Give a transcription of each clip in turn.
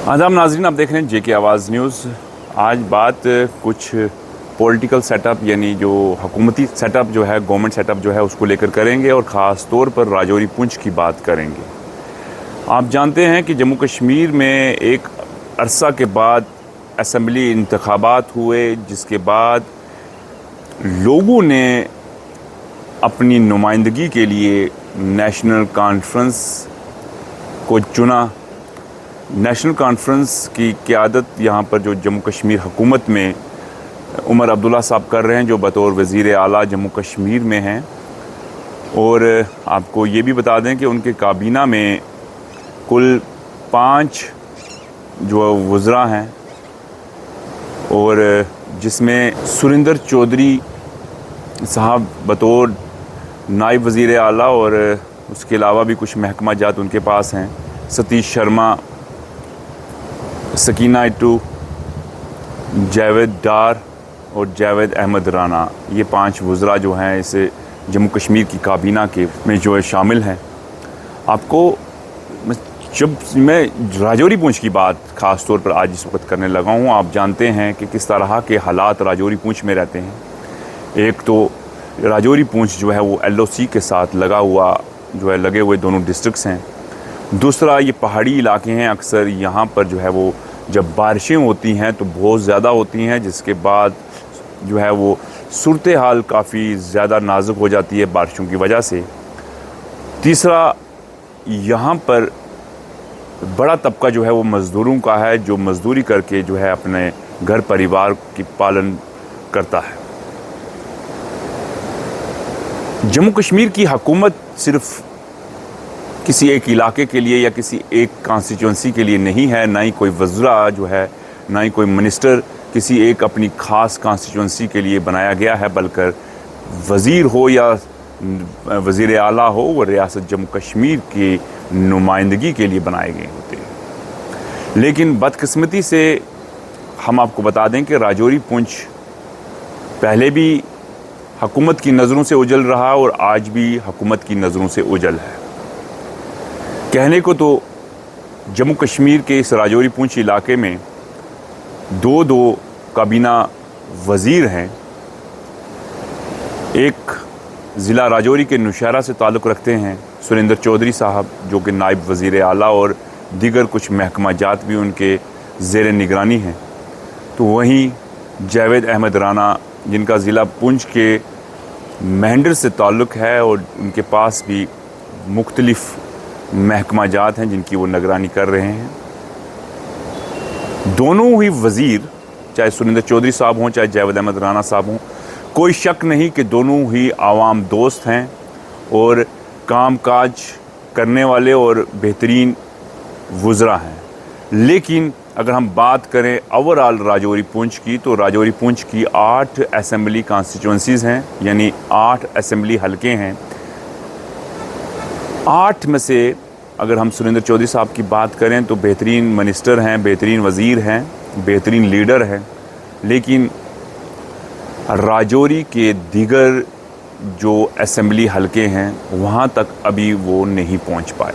आदाब नाज़रीन, आप देख रहे हैं जेके आवाज़ न्यूज़। आज बात कुछ पॉलिटिकल सेटअप यानी जो हुकूमती सेटअप जो है, गवर्नमेंट सेटअप जो है उसको लेकर करेंगे और ख़ास तौर पर राजौरी पुंछ की बात करेंगे। आप जानते हैं कि जम्मू कश्मीर में एक अरसा के बाद असम्बली इंतखाबात हुए, जिसके बाद लोगों ने अपनी नुमाइंदगी के लिए नेशनल कॉन्फ्रेंस को चुना। नेशनल कॉन्फ्रेंस की क़यादत यहाँ पर जो जम्मू कश्मीर हुकूमत में उमर अब्दुल्ला साहब कर रहे हैं, जो बतौर वज़ीर आला जम्मू कश्मीर में हैं। और आपको ये भी बता दें कि उनके काबीना में कुल 5 जो वज़रा हैं, और जिसमें सुरिंदर चौधरी साहब बतौर नायब वज़ीर आला, और उसके अलावा भी कुछ महकमा जात उनके पास हैं। सतीश शर्मा, सकीना इट्टू, जावेद डार और जावेद अहमद राना, ये 5 वज़रा जो हैं इस जम्मू कश्मीर की काबीना के में जो है शामिल हैं। आपको जब मैं राजौरी पुंछ की बात ख़ास तौर पर आज इस वक्त करने लगा हूँ, आप जानते हैं कि किस तरह के हालात राजौरी पुंछ में रहते हैं। एक तो राजौरी पुंछ जो है वो LOC के साथ लगा हुआ जो है, लगे हुए दोनों डिस्ट्रिक्ट्स हैं। दूसरा, ये पहाड़ी इलाके हैं, अक्सर यहाँ पर जो है वो जब बारिशें होती हैं तो बहुत ज़्यादा होती हैं, जिसके बाद जो है वो सूरत हाल काफ़ी ज़्यादा नाजुक हो जाती है बारिशों की वजह से। तीसरा, यहाँ पर बड़ा तबका जो है वो मज़दूरों का है, जो मज़दूरी करके जो है अपने घर परिवार की पालन करता है। जम्मू कश्मीर की हुकूमत सिर्फ़ किसी एक इलाके के लिए या किसी एक कॉन्स्टिट्यूंसी के लिए नहीं है, ना ही कोई वज़रा जो है, ना ही कोई मिनिस्टर किसी एक अपनी ख़ास कॉन्स्टिट्यूंसी के लिए बनाया गया है, बल्कि वज़ीर हो या वज़ीर आला हो, वो रियासत जम्मू कश्मीर की नुमाइंदगी के लिए बनाए गए होते हैं। लेकिन बदकिस्मती से हम आपको बता दें कि राजौरी पुंछ पहले भी हुकूमत की नज़रों से उजल रहा और आज भी हुकूमत की नज़रों से उजल है। कहने को तो जम्मू कश्मीर के इस राजौरी पुंछ इलाके में दो काबीना वज़ीर हैं। एक ज़िला राजौरी के नौशहरा से ताल्लुक़ रखते हैं सुरिंदर चौधरी साहब, जो कि नायब वज़ीर आला, और दीगर कुछ महकमा जात भी उनके ज़ेर निगरानी हैं। तो वहीं जावेद अहमद राना, जिनका ज़िला पुंछ के मेहंडर से ताल्लुक़ है, और उनके पास भी मुख्तलिफ़ महकमा जात हैं जिनकी वो निगरानी कर रहे हैं। दोनों ही वज़ीर, चाहे सुरिंदर चौधरी साहब हों चाहे जावेद अहमद राना साहब हों, कोई शक नहीं कि दोनों ही आवाम दोस्त हैं और कामकाज करने वाले और बेहतरीन वज़रा हैं। लेकिन अगर हम बात करें ओवरऑल राजौरी पुंछ की, तो राजौरी पुंछ की 8 असम्बली कॉन्स्टिट्यूंसीज़ हैं, यानी 8 असम्बली हलके हैं। 8 में से अगर हम सुरिंदर चौधरी साहब की बात करें तो बेहतरीन मिनिस्टर हैं, बेहतरीन वज़ीर हैं, बेहतरीन लीडर हैं। लेकिन राजौरी के दीगर जो असम्बली हलके हैं वहाँ तक अभी वो नहीं पहुँच पाए।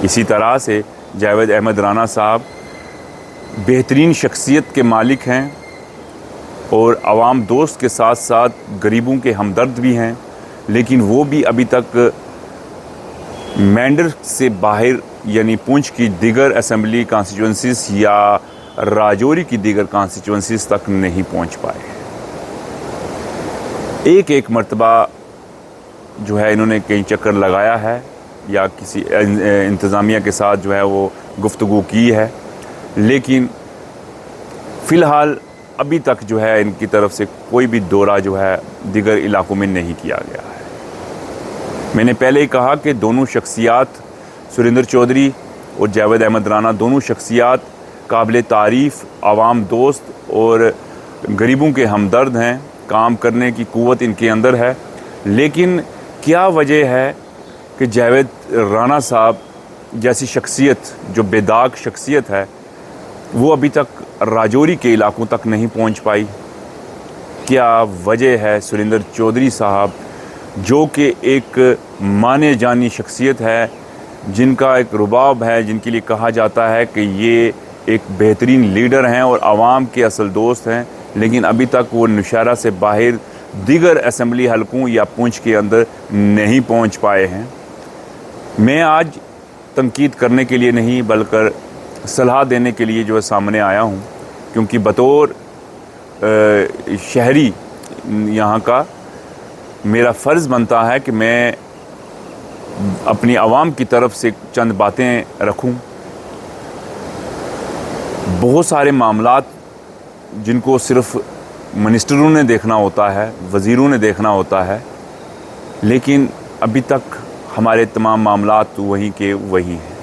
इसी तरह से जावेद अहमद राना साहब बेहतरीन शख्सियत के मालिक हैं और आवाम दोस्त के साथ साथ गरीबों के हमदर्द भी हैं, लेकिन वो भी अभी तक मेंढर से बाहर यानी पुंछ की दीगर असम्बली कॉन्स्टिट्यूंसीज़ या राजौरी की दीगर कॉन्स्टिट्यूंसीज़ तक नहीं पहुंच पाए। एक मर्तबा जो है इन्होंने कई चक्कर लगाया है या किसी इंतज़ामिया के साथ जो है वो गुफ्तगू की है, लेकिन फ़िलहाल अभी तक जो है इनकी तरफ से कोई भी दौरा जो है दीगर इलाकों में नहीं किया गया है। मैंने पहले ही कहा कि दोनों शख्सियात, सुरिंदर चौधरी और जावेद अहमद राना, दोनों शख्सियात काबिल तारीफ़, आवाम दोस्त और गरीबों के हमदर्द हैं। काम करने की क़ुव्वत इनके अंदर है। लेकिन क्या वजह है कि जावेद राना साहब जैसी शख्सियत, जो बेदाग शख्सियत है, वो अभी तक राजौरी के इलाकों तक नहीं पहुंच पाई? क्या वजह है सुरिंदर चौधरी साहब, जो कि एक माने जानी शख्सियत है, जिनका एक रुबाब है, जिनके लिए कहा जाता है कि ये एक बेहतरीन लीडर हैं और आवाम के असल दोस्त हैं, लेकिन अभी तक वो नौशहरा से बाहर दीगर असम्बली हलकों या पुंछ के अंदर नहीं पहुंच पाए हैं। मैं आज तनकीद करने के लिए नहीं बल्कि सलाह देने के लिए जो है सामने आया हूं, क्योंकि बतौर शहरी यहाँ का मेरा फ़र्ज़ बनता है कि मैं अपनी आवाम की तरफ से चंद बातें रखूं। बहुत सारे मामलात जिनको सिर्फ़ मिनिस्टरों ने देखना होता है, वज़ीरों ने देखना होता है, लेकिन अभी तक हमारे तमाम मामलात वहीं के वहीं हैं।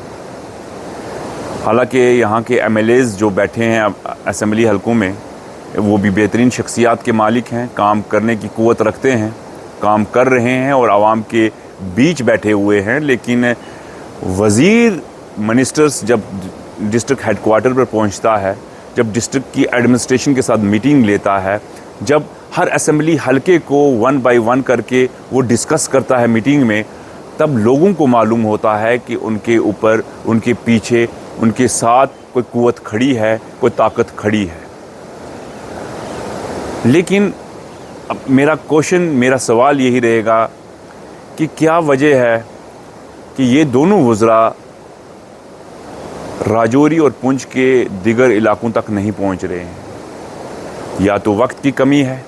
हालांकि यहाँ के MLAs जो बैठे हैं असम्बली हलकों में, वो भी बेहतरीन शख्सियात के मालिक हैं, काम करने की क़ुव्वत रखते हैं, काम कर रहे हैं और आवाम के बीच बैठे हुए हैं। लेकिन वज़ीर मिनिस्टर्स जब डिस्ट्रिक्ट हेडक्वार्टर पर पहुंचता है, जब डिस्ट्रिक्ट की एडमिनिस्ट्रेशन के साथ मीटिंग लेता है, जब हर असम्बली हलके को 1 बाय 1 करके वो डिस्कस करता है मीटिंग में, तब लोगों को मालूम होता है कि उनके ऊपर, उनके पीछे, उनके साथ कोई क़ुव्वत खड़ी है, कोई ताकत खड़ी है। लेकिन अब मेरा सवाल यही रहेगा कि क्या वजह है कि ये दोनों वज़रा राजौरी और पुंछ के दिगर इलाकों तक नहीं पहुंच रहे हैं। या तो वक्त की कमी है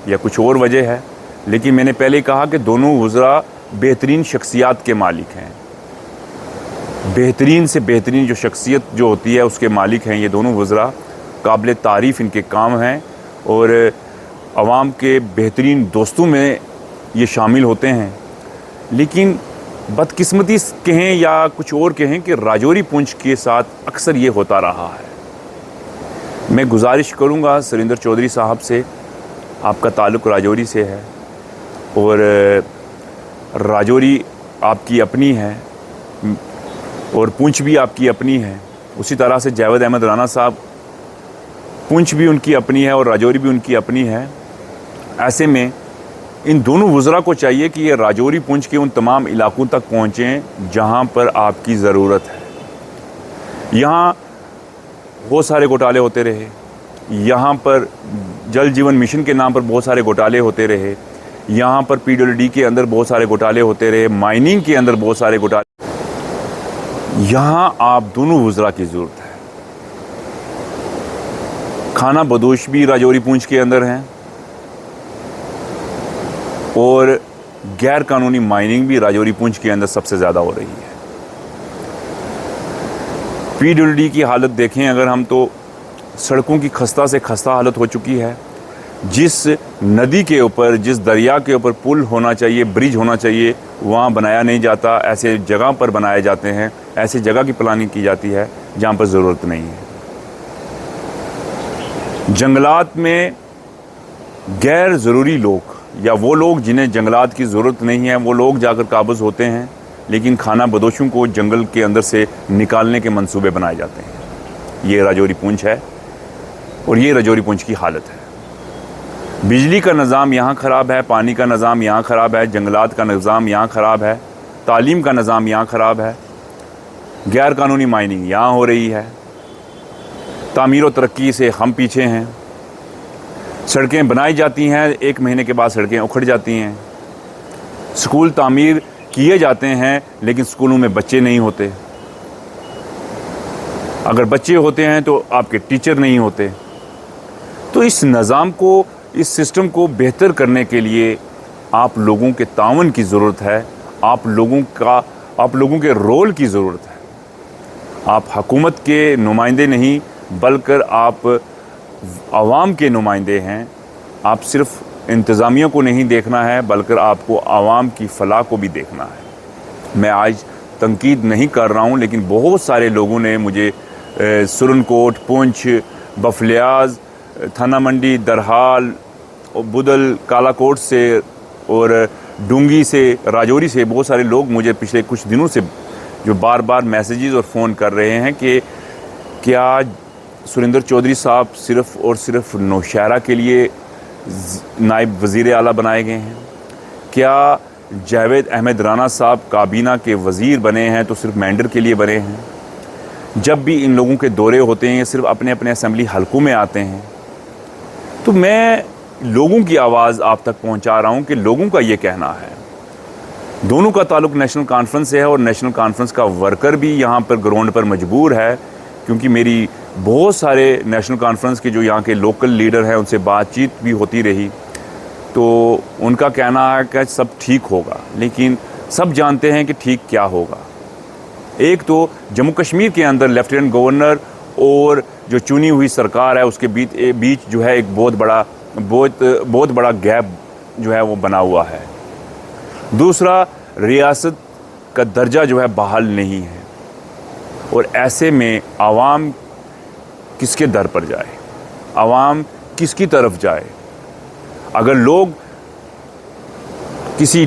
या कुछ और वजह है, लेकिन मैंने पहले कहा कि दोनों वज़रा बेहतरीन शख्सियात के मालिक हैं। बेहतरीन से बेहतरीन जो शख्सियत जो होती है उसके मालिक हैं ये दोनों वज़रा। काबिल तारीफ़ इनके काम हैं और आवाम के बेहतरीन दोस्तों में ये शामिल होते हैं। लेकिन बदकिस्मती कहें या कुछ और कहें कि राजौरी पुंछ के साथ अक्सर ये होता रहा है। मैं गुजारिश करूँगा सुरेंद्र चौधरी साहब से, आपका ताल्लुक़ राजौरी से है और राजौरी आपकी अपनी है और पुंछ भी आपकी अपनी है। उसी तरह से जावेद अहमद राना साहब, पुंछ भी उनकी अपनी है और राजौरी भी उनकी अपनी है। ऐसे में इन दोनों वज़रा को चाहिए कि ये राजौरी पुंछ के उन तमाम इलाकों तक पहुँचें जहाँ पर आपकी ज़रूरत है। यहाँ बहुत सारे घोटाले होते रहे, यहाँ पर जल जीवन मिशन के नाम पर बहुत सारे घोटाले होते रहे, यहाँ पर PWD के अंदर बहुत सारे घोटाले होते रहे, माइनिंग के अंदर बहुत सारे घोटाले। यहाँ आप दोनों वज़रा की ज़रूरत है। खाना बदोश भी राजौरी पुंछ के अंदर हैं और गैर कानूनी माइनिंग भी राजौरी पुंछ के अंदर सबसे ज़्यादा हो रही है। PWD की हालत देखें अगर हम, तो सड़कों की खस्ता से खस्ता हालत हो चुकी है। जिस नदी के ऊपर, जिस दरिया के ऊपर पुल होना चाहिए, ब्रिज होना चाहिए, वहाँ बनाया नहीं जाता। ऐसे जगह पर बनाए जाते हैं, ऐसी जगह की प्लानिंग की जाती है जहाँ पर ज़रूरत नहीं है। जंगलात में गैर ज़रूरी लोग या वो लोग जिन्हें जंगलात की ज़रूरत नहीं है, वो लोग जाकर काबज़ होते हैं, लेकिन खाना बदोशों को जंगल के अंदर से निकालने के मंसूबे बनाए जाते हैं। ये राजौरी पुंछ है और ये राजौरी पुंछ की हालत है। बिजली का निज़ाम यहाँ ख़राब है, पानी का निज़ाम यहाँ ख़राब है, जंगलात का निज़ाम यहाँ ख़राब है, तालीम का निज़ाम यहाँ ख़राब है, गैर कानूनी माइनिंग यहाँ हो रही है, तामीर व तरक्की से हम पीछे हैं। सड़कें बनाई जाती हैं, 1 महीने के बाद सड़कें उखड़ जाती हैं। स्कूल तामीर किए जाते हैं लेकिन स्कूलों में बच्चे नहीं होते। अगर बच्चे होते हैं तो आपके टीचर नहीं होते। तो इस निज़ाम को, इस सिस्टम को बेहतर करने के लिए आप लोगों के ताउन की ज़रूरत है, आप लोगों के रोल की ज़रूरत है। आप हुकूमत के नुमाइंदे नहीं बल्कि आप आवाम के नुमाइंदे हैं। आप सिर्फ इंतज़ामिया को नहीं देखना है बल्कि आपको आवाम की फ़लाह को भी देखना है। मैं आज तनकीद नहीं कर रहा हूँ, लेकिन बहुत सारे लोगों ने मुझे सुरनकोट, पुंछ, बफलियाज, थाना मंडी, दरहाल, बुदल, कालाकोट से और डूंगी से, राजौरी से बहुत सारे लोग मुझे पिछले कुछ दिनों से जो बार बार मैसेजेस और फ़ोन कर रहे हैं कि क्या सुरेंद्र चौधरी साहब सिर्फ़ और सिर्फ नौशहरा के लिए नायब वज़ीर आला बनाए गए हैं? क्या जावेद अहमद राना साहब काबीना के वज़ीर बने हैं तो सिर्फ मैंडर के लिए बने हैं। जब भी इन लोगों के दौरे होते हैं ये सिर्फ अपने अपने असम्बली हलकों में आते हैं। तो मैं लोगों की आवाज़ आप तक पहुंचा रहा हूं कि लोगों का ये कहना है। दोनों का ताल्लुक नेशनल कॉन्फ्रेंस से है और नेशनल कॉन्फ्रेंस का वर्कर भी यहाँ पर ग्राउंड पर मजबूर है, क्योंकि मेरी बहुत सारे नेशनल कॉन्फ्रेंस के जो यहाँ के लोकल लीडर हैं उनसे बातचीत भी होती रही, तो उनका कहना है कि सब ठीक होगा, लेकिन सब जानते हैं कि ठीक क्या होगा। एक तो जम्मू कश्मीर के अंदर लेफ्टिनेंट गवर्नर और जो चुनी हुई सरकार है उसके बीच जो है एक बहुत बड़ा गैप जो है वो बना हुआ है। दूसरा, रियासत का दर्जा जो है बहाल नहीं है, और ऐसे में आवाम किसके दर पर जाए, आवाम किसकी तरफ जाए। अगर लोग किसी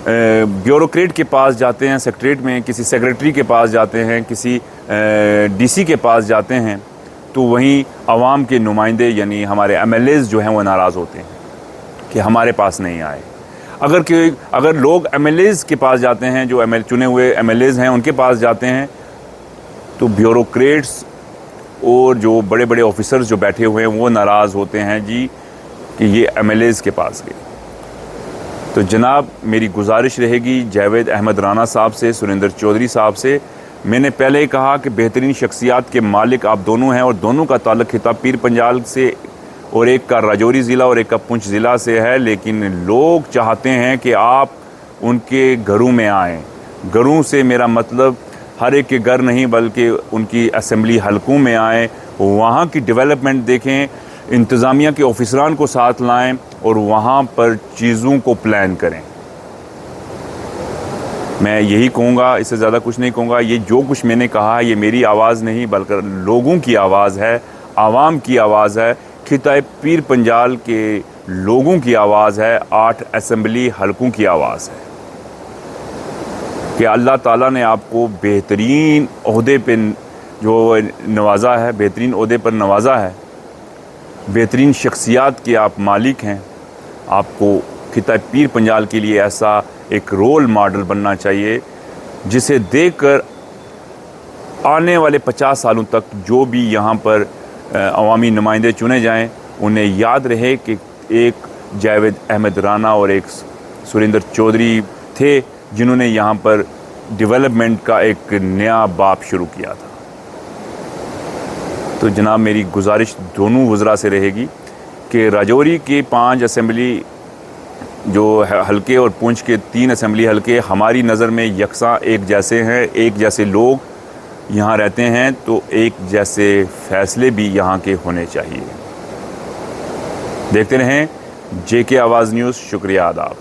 ब्यूरोक्रेट के पास जाते हैं, सेक्रेटरीट में किसी सेक्रेटरी के पास जाते हैं, किसी डीसी के पास जाते हैं, तो वहीं आवाम के नुमाइंदे यानी हमारे एमएलएज जो हैं वो नाराज़ होते हैं कि हमारे पास नहीं आए। अगर लोग एमएलएज के पास जाते हैं, जो चुने हुए एमएलएज हैं उनके पास जाते हैं, तो ब्यूरोक्रेट्स और जो बड़े बड़े ऑफिसर्स जो बैठे हुए हैं वो नाराज़ होते हैं जी कि ये एमएलएज के पास गए। तो जनाब, मेरी गुजारिश रहेगी जावेद अहमद राना साहब से, सुरेंद्र चौधरी साहब से। मैंने पहले ही कहा कि बेहतरीन शख्सियात के मालिक आप दोनों हैं और दोनों का ताल्लुक खिताब पीर पंजाल से, और एक का राजौरी ज़िला और एक का पुंछ ज़िला से है, लेकिन लोग चाहते हैं कि आप उनके घरों में आएँ। घरों से मेरा मतलब हर एक के घर नहीं, बल्कि उनकी असम्बली हलकों में आएँ, वहाँ की डेवलपमेंट देखें, इंतज़ामिया के ऑफिसरान को साथ लाएं और वहाँ पर चीज़ों को प्लान करें। मैं यही कहूँगा, इससे ज़्यादा कुछ नहीं कहूँगा। ये जो कुछ मैंने कहा है ये मेरी आवाज़ नहीं बल्कि लोगों की आवाज़ है, आवाम की आवाज़ है, खिताब पीर पंजाल के लोगों की आवाज़ है, 8 असम्बली हलकों की आवाज़ है कि अल्लाह ताला ने आपको बेहतरीन ओहदे पे जो नवाजा है, बेहतरीन ओहदे पर नवाजा है, बेहतरीन शख्सियात के आप मालिक हैं। आपको खिताब पीर पंजाल के लिए ऐसा एक रोल मॉडल बनना चाहिए जिसे देखकर आने वाले 50 सालों तक जो भी यहाँ पर अवामी नुमाइंदे चुने जाएं उन्हें याद रहे कि एक जावेद अहमद राना और एक सुरेंद्र चौधरी थे जिन्होंने यहाँ पर डेवलपमेंट का एक नया बाब शुरू किया था। तो जनाब, मेरी गुजारिश दोनों वज़रा से रहेगी कि राजौरी के 5 असम्बली जो हलके और पुंछ के 3 असम्बली हलके हमारी नज़र में यकसा एक जैसे हैं, एक जैसे लोग यहाँ रहते हैं, तो एक जैसे फ़ैसले भी यहाँ के होने चाहिए। देखते रहें JK आवाज़ न्यूज़। शुक्रिया, आदाब।